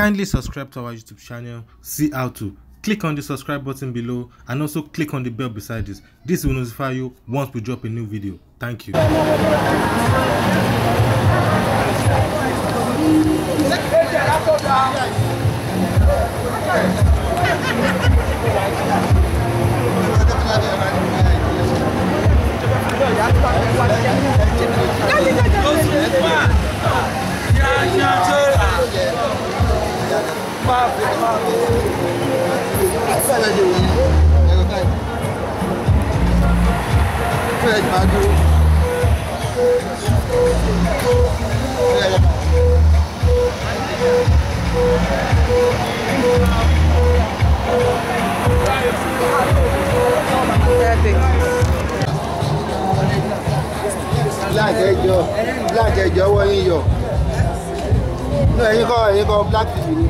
Kindly subscribe to our YouTube channel, see how to. Click on the subscribe button below and also click on the bell beside this. This will notify you once we drop a new video. Thank you. Black ẹjọ́ wọ́n yín yọ. No, ẹ̀yin kọ́ black TV ni.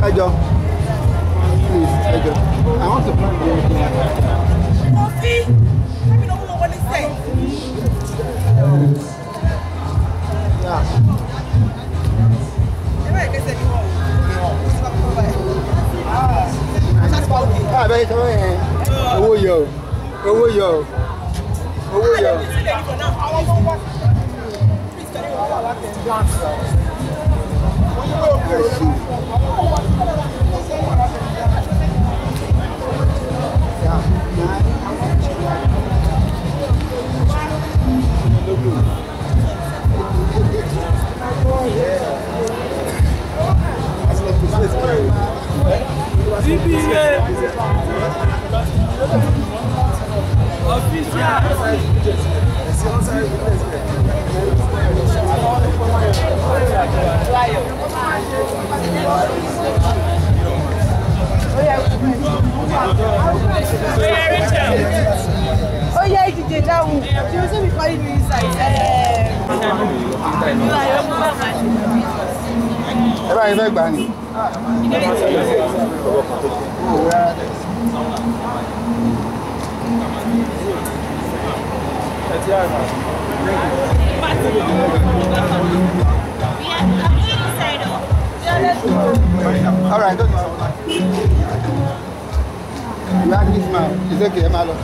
Ẹjọ́. Please, ẹjọ́. I want to plan the whole thing. Coffee? Let me know what they say. Yeah. Bẹ́ẹ̀ sọ yẹn. Owó yọ. Owó yọ. Owó yọ. Oh yeah, you did that one. She was only calling me inside. All right, don't you like this man? It's okay, Malo.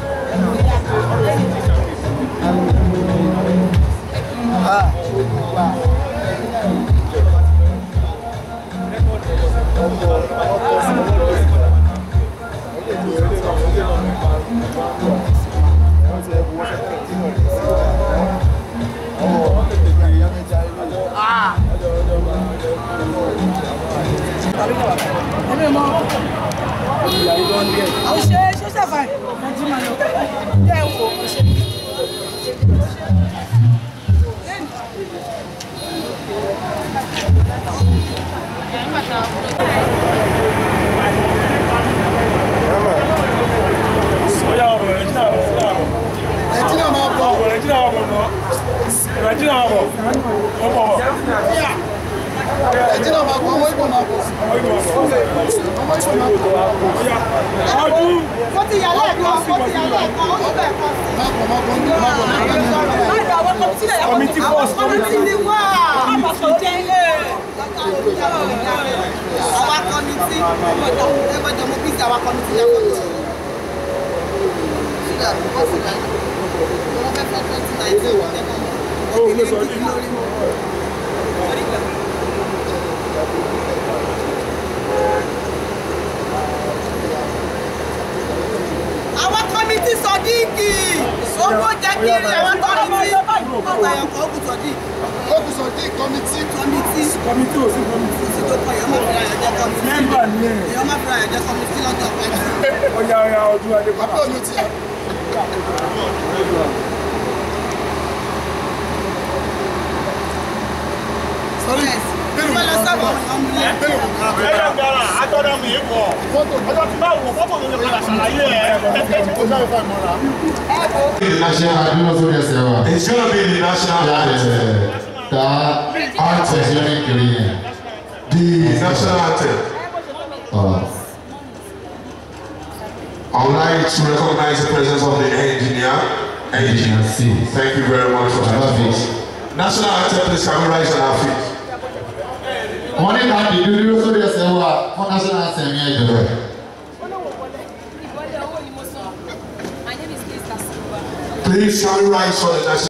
Our committee Sodiki. Owó jẹ́ kí rí àwọn committee. Ọgbà ẹ̀kọ́ Ogun Sodiq committee. Committee ò sí committee. Òsì tó kọ ìyọ́mọ̀ fìlà ẹ̀jẹ̀ committee. Member ni ẹ̀. Ìyọ́mọ̀ fìlà ẹ̀jẹ̀ committee lọ́jọ́ pẹ̀lú. Ọya ọdún adé. Bàbá olú ti yà. Sorry. It's gonna be the national anthem. The national anthem. I would like to recognize the presence of the engineer. Thank you very much for that. National anthem, please can we rise on our feet? Wọ́n ní ká dìdú dúró sórí ẹsẹ̀ wa fún national anthem yẹn jọ. Please shall we rise for the national